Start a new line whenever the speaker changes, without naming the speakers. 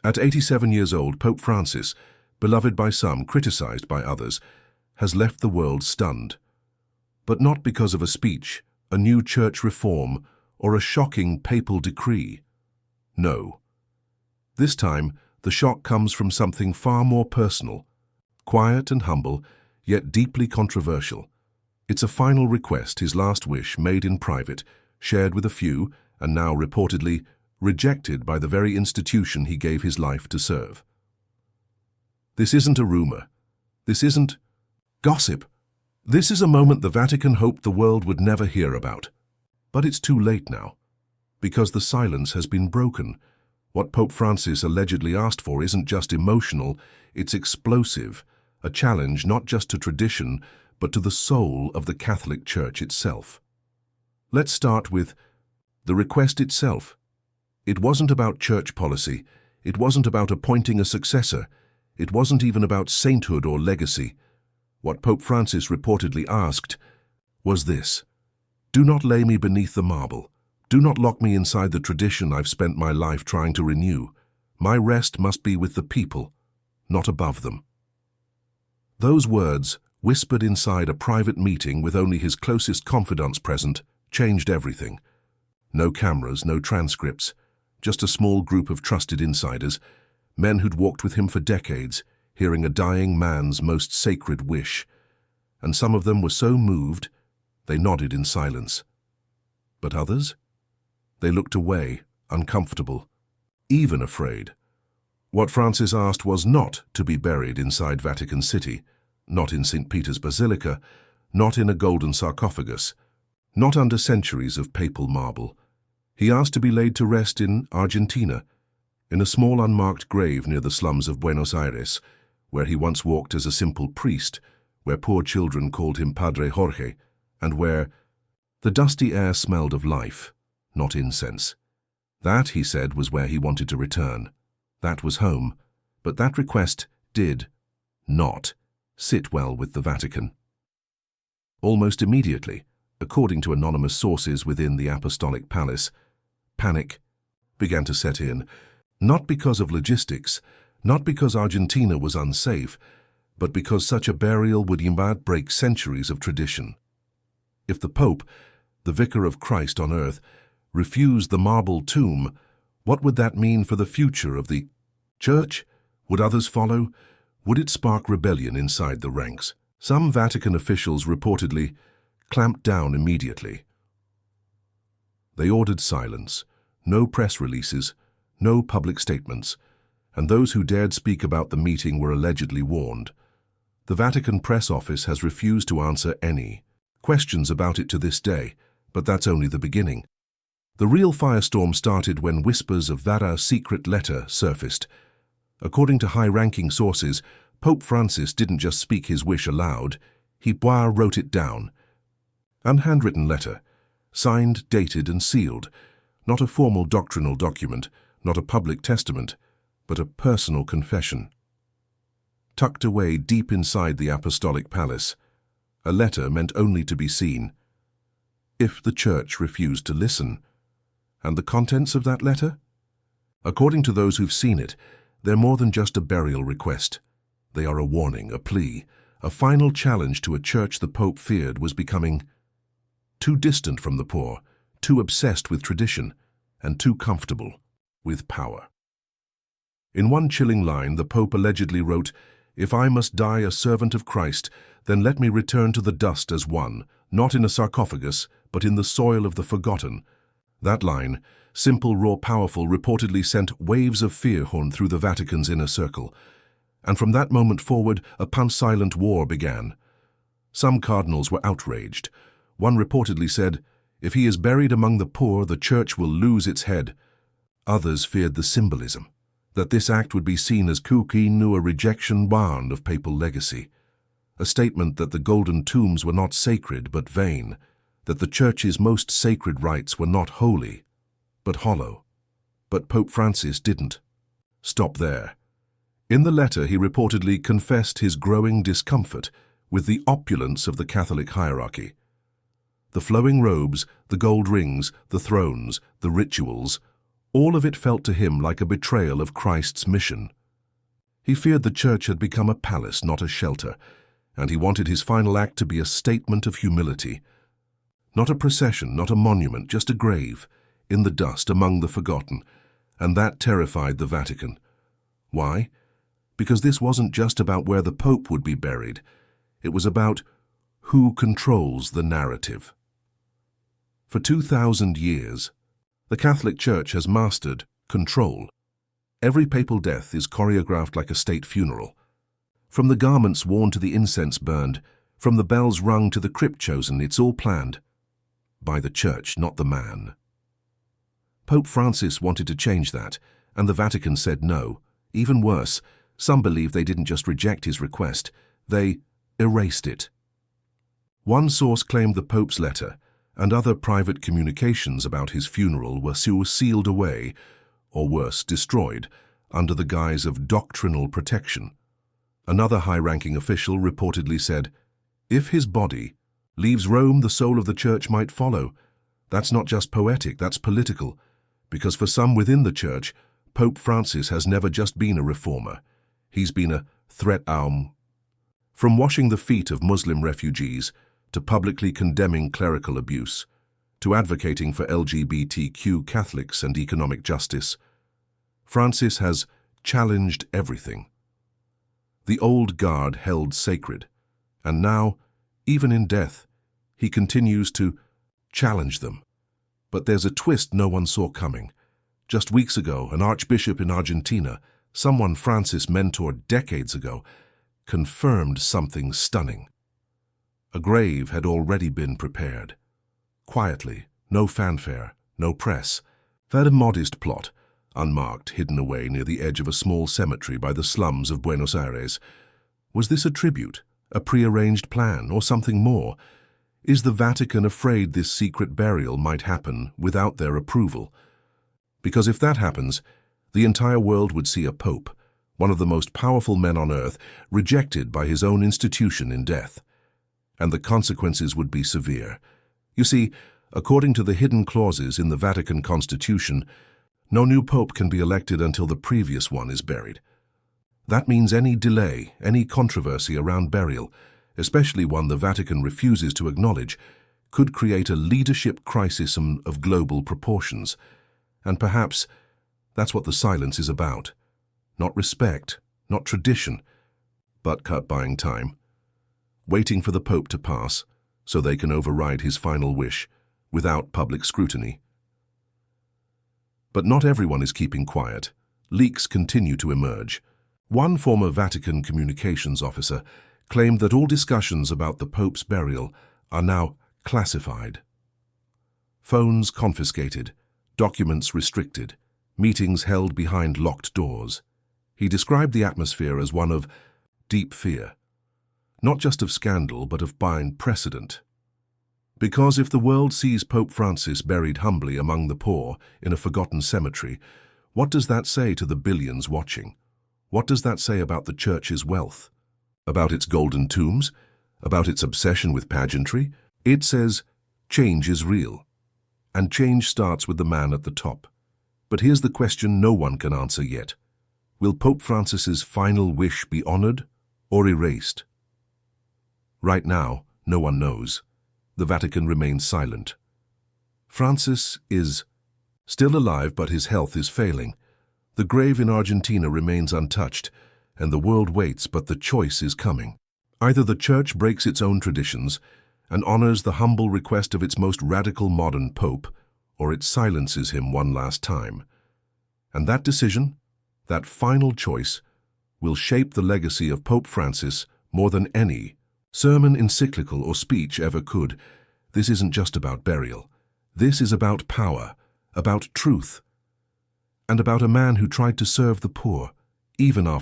At 87 years old, Pope Francis, beloved by some, criticized by others, has left the world stunned. But not because of a speech, a new church reform, or a shocking papal decree. No. This time, the shock comes from something far more personal, quiet and humble, yet deeply controversial. It's a final request, his last wish, made in private, shared with a few, and now reportedly rejected by the very institution he gave his life to serve. This isn't a rumor. This isn't gossip. This is a moment the Vatican hoped the world would never hear about. But it's too late now, because the silence has been broken. What Pope Francis allegedly asked for isn't just emotional, it's explosive, a challenge not just to tradition, but to the soul of the Catholic Church itself. Let's start with the request itself. It wasn't about church policy, it wasn't about appointing a successor, it wasn't even about sainthood or legacy. What Pope Francis reportedly asked was this: do not lay me beneath the marble. Do not lock me inside the tradition I've spent my life trying to renew. My rest must be with the people, not above them. Those words, whispered inside a private meeting with only his closest confidants present, changed everything. No cameras, no transcripts, just a small group of trusted insiders, men who'd walked with him for decades, hearing a dying man's most sacred wish. And some of them were so moved, they nodded in silence. But others? They looked away, uncomfortable, even afraid. What Francis asked was not to be buried inside Vatican City, not in St. Peter's Basilica, not in a golden sarcophagus, not under centuries of papal marble. He asked to be laid to rest in Argentina, in a small unmarked grave near the slums of Buenos Aires, where he once walked as a simple priest, where poor children called him Padre Jorge, and where the dusty air smelled of life, not incense. That, he said, was where he wanted to return. That was home, but that request did not sit well with the Vatican. Almost immediately, according to anonymous sources within the Apostolic Palace, panic began to set in, not because of logistics, not because Argentina was unsafe, but because such a burial would break centuries of tradition. If the Pope, the Vicar of Christ on earth, refused the marble tomb, what would that mean for the future of the Church? Would others follow? Would it spark rebellion inside the ranks? Some Vatican officials reportedly clamped down immediately. They ordered silence, no press releases, no public statements, and those who dared speak about the meeting were allegedly warned. The Vatican press office has refused to answer any questions about it to this day, but that's only the beginning. The real firestorm started when whispers of that secret letter surfaced. According to high-ranking sources, Pope Francis didn't just speak his wish aloud, he wrote it down. An handwritten letter, signed, dated and sealed, not a formal doctrinal document, not a public testament, but a personal confession. Tucked away deep inside the Apostolic Palace, a letter meant only to be seen. If the Church refused to listen, and the contents of that letter? According to those who've seen it, they're more than just a burial request. They are a warning, a plea, a final challenge to a church the Pope feared was becoming too distant from the poor, too obsessed with tradition, and too comfortable with power. In one chilling line, the Pope allegedly wrote, "If I must die a servant of Christ, then let me return to the dust as one, not in a sarcophagus, but in the soil of the forgotten." That line, simple, raw, powerful, reportedly sent waves of fear through the Vatican's inner circle. And from that moment forward, a silent war began. Some cardinals were outraged. One reportedly said, "If he is buried among the poor, the Church will lose its head." Others feared the symbolism, that this act would be seen as a rejection bond of papal legacy, a statement that the golden tombs were not sacred but vain, that the Church's most sacred rites were not holy, but hollow. But Pope Francis didn't stop there. In the letter, he reportedly confessed his growing discomfort with the opulence of the Catholic hierarchy. The flowing robes, the gold rings, the thrones, the rituals, All of it felt to him like a betrayal of Christ's mission. He feared the church had become a palace, not a shelter, and he wanted his final act to be a statement of humility. Not a procession, not a monument, just a grave, in the dust, among the forgotten, and that terrified the Vatican. Why? Because this wasn't just about where the Pope would be buried. It was about who controls the narrative. For 2,000 years, the Catholic Church has mastered control. Every papal death is choreographed like a state funeral. From the garments worn to the incense burned, from the bells rung to the crypt chosen, it's all planned by the Church, not the man. Pope Francis wanted to change that, and the Vatican said no. Even worse, some believe they didn't just reject his request, they erased it. One source claimed the Pope's letter and other private communications about his funeral were sealed away, or worse, destroyed, under the guise of doctrinal protection. Another high-ranking official reportedly said, "If his body leaves Rome, the soul of the Church might follow. That's not just poetic, that's political, because for some within the Church, Pope Francis has never just been a reformer. He's been a threat. From washing the feet of Muslim refugees, to publicly condemning clerical abuse, to advocating for LGBTQ Catholics and economic justice, Francis has challenged everything. The old guard held sacred, and now, even in death, he continues to challenge them. But there's a twist no one saw coming. Just weeks ago, an archbishop in Argentina, someone Francis mentored decades ago, confirmed something stunning. A grave had already been prepared. Quietly, no fanfare, no press. They had a modest plot, unmarked, hidden away near the edge of a small cemetery by the slums of Buenos Aires. Was this a tribute, a prearranged plan, or something more? Is the Vatican afraid this secret burial might happen without their approval? Because if that happens, the entire world would see a pope, one of the most powerful men on earth, rejected by his own institution in death. And the consequences would be severe. You see, according to the hidden clauses in the Vatican Constitution, no new pope can be elected until the previous one is buried. That means any delay, any controversy around burial, especially one the Vatican refuses to acknowledge, could create a leadership crisis of global proportions. And perhaps that's what the silence is about. Not respect, not tradition, but buying time. Waiting for the Pope to pass, so they can override his final wish, without public scrutiny. But not everyone is keeping quiet. Leaks continue to emerge. One former Vatican communications officer claimed that all discussions about the Pope's burial are now classified. Phones confiscated, documents restricted, meetings held behind locked doors. He described the atmosphere as one of deep fear. Not just of scandal, but of binding precedent. Because if the world sees Pope Francis buried humbly among the poor in a forgotten cemetery, what does that say to the billions watching? What does that say about the Church's wealth? About its golden tombs? About its obsession with pageantry? It says, change is real. And change starts with the man at the top. But here's the question no one can answer yet. Will Pope Francis's final wish be honored or erased? Right now, no one knows. The Vatican remains silent. Francis is still alive, but his health is failing. The grave in Argentina remains untouched, and the world waits, but the choice is coming. Either the Church breaks its own traditions and honors the humble request of its most radical modern pope, or it silences him one last time. And that decision, that final choice, will shape the legacy of Pope Francis more than any sermon, encyclical, or speech ever could. This isn't just about burial. This is about power, about truth, and about a man who tried to serve the poor, even after